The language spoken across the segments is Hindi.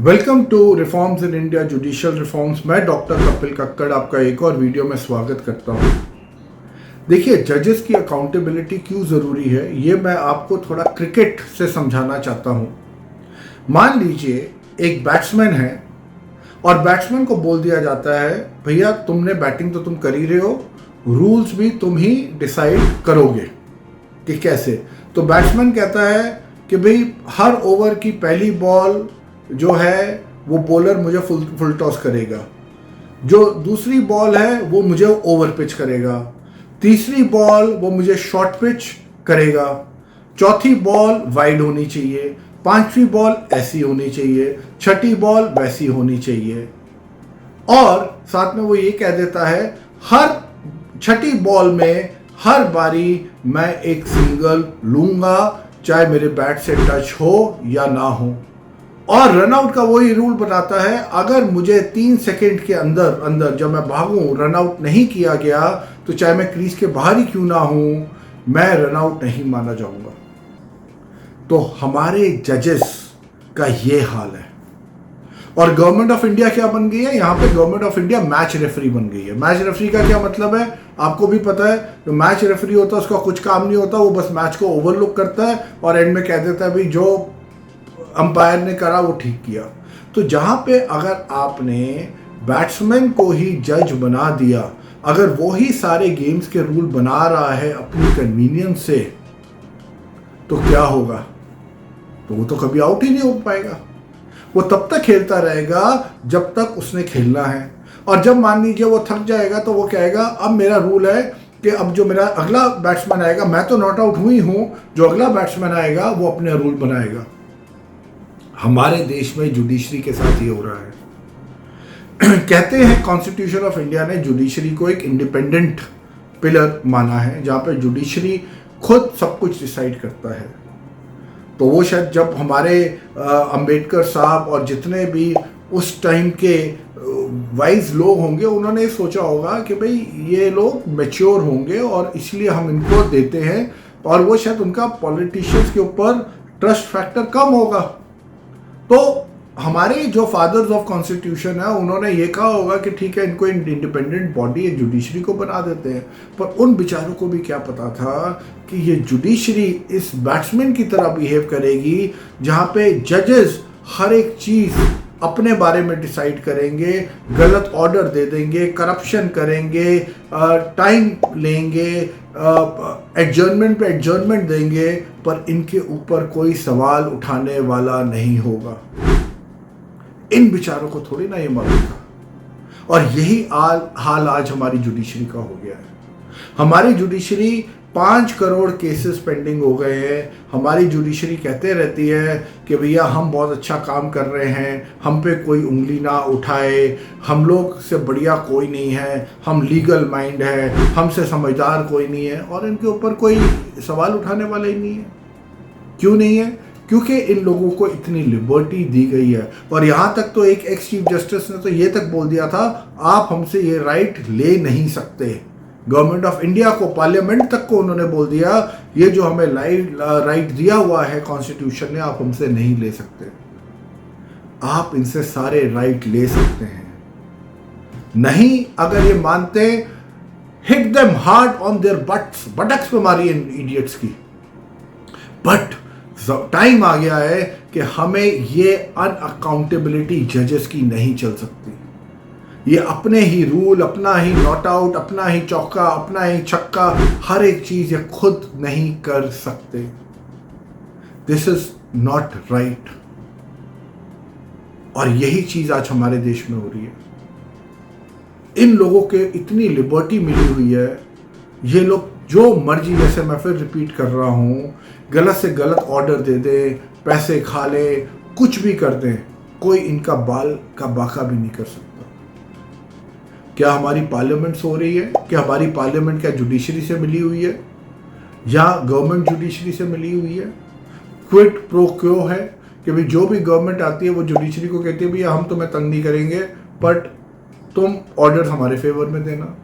Welcome to reforms in India judicial reforms. मैं डॉक्टर कपिल कक्कड़ आपका एक और वीडियो में स्वागत करता हूं। देखिए, जजेस की अकाउंटेबिलिटी क्यों ज़रूरी है ये मैं आपको थोड़ा क्रिकेट से समझाना चाहता हूं। मान लीजिए एक बैट्समैन है और बैट्समैन को बोल दिया जाता है भैया तुमने बैटिंग तो तुम कर ही रहे हो, रूल्स भी तुम ही डिसाइड करोगे कि कैसे। तो बैट्समैन कहता है कि भाई हर ओवर की पहली बॉल जो है वो बॉलर मुझे फुल टॉस करेगा, जो दूसरी बॉल है वो मुझे ओवर पिच करेगा, तीसरी बॉल वो मुझे शॉर्ट पिच करेगा, चौथी बॉल वाइड होनी चाहिए, पांचवी बॉल ऐसी होनी चाहिए, छठी बॉल वैसी होनी चाहिए। और साथ में वो ये कह देता है हर छठी बॉल में हर बारी मैं एक सिंगल लूंगा, चाहे मेरे बैट से टच हो या ना हो। और रनआउट का वही रूल बताता है, अगर मुझे 3 सेकंड के अंदर जब मैं भागूं रनआउट नहीं किया गया तो चाहे मैं क्रीज के बाहर ही क्यों ना हूं, मैं रनआउट नहीं माना जाऊंगा। तो हमारे जजेस का ये हाल है। और गवर्नमेंट ऑफ इंडिया क्या बन गई है, यहां पे government of India match referee बन गई है। मैच रेफरी का क्या मतलब है आपको भी पता है। जो मैच रेफरी होता है उसका कुछ काम नहीं होता, वो बस मैच को ओवरलुक करता है और एंड में कह देता है भाई जो अंपायर ने करा वो ठीक किया। तो जहां पे अगर आपने बैट्समैन को ही जज बना दिया, अगर वो ही सारे गेम्स के रूल बना रहा है अपनी कन्वीनियंस से, तो क्या होगा? तो वो तो कभी आउट ही नहीं हो पाएगा। वो तब तक खेलता रहेगा जब तक उसने खेलना है। और जब मान लीजिए वो थक जाएगा तो वो कहेगा अब मेरा रूल है कि अब जो मेरा अगला बैट्समैन आएगा, मैं तो नॉट आउट हुई हूं, जो अगला बैट्समैन आएगा वो अपने रूल बनाएगा। हमारे देश में जुडिशरी के साथ ये हो रहा है। कहते हैं कॉन्स्टिट्यूशन ऑफ इंडिया ने जुडिशरी को एक इंडिपेंडेंट पिलर माना है, जहां पे जुडिशरी खुद सब कुछ डिसाइड करता है। तो वो शायद जब हमारे अंबेडकर साहब और जितने भी उस टाइम के वाइज लोग होंगे, उन्होंने सोचा होगा कि भाई ये लोग मैच्योर होंगे और इसलिए हम इनको देते हैं, और वो शायद उनका पॉलिटिशियंस के ऊपर ट्रस्ट फैक्टर कम होगा। तो हमारे जो फादर्स ऑफ कॉन्स्टिट्यूशन है उन्होंने ये कहा होगा कि ठीक है इनको इंडिपेंडेंट बॉडी जुडिशरी को बना देते हैं। पर उन बेचारों को भी क्या पता था कि ये जुडिशरी इस बैट्समैन की तरह बिहेव करेगी, जहां पे जजेस हर एक चीज अपने बारे में डिसाइड करेंगे, गलत ऑर्डर दे देंगे, करप्शन करेंगे, टाइम लेंगे, एडजर्नमेंट पे एडजर्नमेंट देंगे, पर इनके ऊपर कोई सवाल उठाने वाला नहीं होगा। इन बेचारों को थोड़ी ना ये मालूम था। और यही हाल आज हमारी जुडिशरी का हो गया है। हमारी जुडिशरी 5 करोड़ केसेस पेंडिंग हो गए हैं। हमारी जुडिशरी कहते रहती है कि भैया हम बहुत अच्छा काम कर रहे हैं, हम पे कोई उंगली ना उठाए, हम लोग से बढ़िया कोई नहीं है, हम लीगल माइंड है, हमसे समझदार कोई नहीं है, और इनके ऊपर कोई सवाल उठाने वाला ही नहीं है। क्यों नहीं है? क्योंकि इन लोगों को इतनी लिबर्टी दी गई है। और यहाँ तक तो एक एक्स चीफ जस्टिस ने तो ये तक बोल दिया था आप हमसे ये राइट ले नहीं सकते। गवर्नमेंट ऑफ इंडिया को, पार्लियामेंट तक को उन्होंने बोल दिया ये जो हमें राइट दिया हुआ है कॉन्स्टिट्यूशन ने, आप हमसे नहीं ले सकते। आप इनसे सारे राइट ले सकते हैं। नहीं अगर ये मानते, hit them hard on their buttocks पे मारी इन इडियट्स की। बट टाइम आ गया है कि हमें ये अनअकाउंटेबिलिटी जजेस की नहीं चल सकती। ये अपने ही रूल, अपना ही नॉट आउट, अपना ही चौका, अपना ही छक्का, हर एक चीज ये खुद नहीं कर सकते। This is not right. और यही चीज आज हमारे देश में हो रही है। इन लोगों के इतनी लिबर्टी मिली हुई है, ये लोग जो मर्जी, जैसे मैं फिर रिपीट कर रहा हूं, गलत से गलत ऑर्डर दे दे, पैसे खा ले, कुछ भी कर दें, कोई इनका बाल का बाका भी नहीं कर सकता। क्या हमारी पार्लियामेंट सो रही है? क्या हमारी पार्लियामेंट क्या जुडिशरी से मिली हुई है या गवर्नमेंट जुडिशरी से मिली हुई है? क्विड प्रो क्यो है कि भाई जो भी गवर्नमेंट आती है वो जुडिशरी को कहती है भैया हम तुम्हें तंग नहीं करेंगे, बट तुम ऑर्डर हमारे फेवर में देना।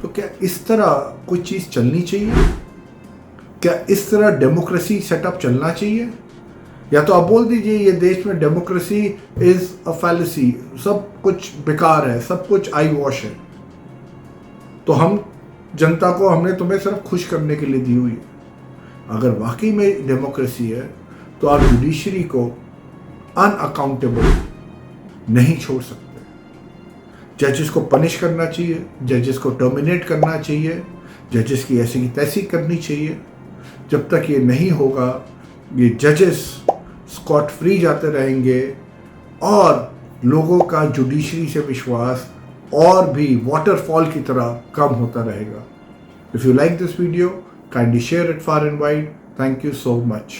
तो क्या इस तरह कोई चीज चलनी चाहिए? क्या इस तरह डेमोक्रेसी सेटअप चलना चाहिए? या तो आप बोल दीजिए ये देश में डेमोक्रेसी इज अ फैलेसी, सब कुछ बेकार है, सब कुछ आई वॉश है। तो हम जनता को, हमने तुम्हें सिर्फ खुश करने के लिए दी हुई है। अगर वाकई में डेमोक्रेसी है तो आप जुडिशरी को अनअकाउंटेबल नहीं छोड़ सकते। जजेस को पनिश करना चाहिए, जजेस को टर्मिनेट करना चाहिए, जजेस की ऐसी की तैसी करनी चाहिए। जब तक ये नहीं होगा ये जजेस स्कॉट फ्री जाते रहेंगे और लोगों का जुडिशरी से विश्वास और भी वाटरफॉल की तरह कम होता रहेगा। If you like this video, kindly share it far and wide. Thank you so much.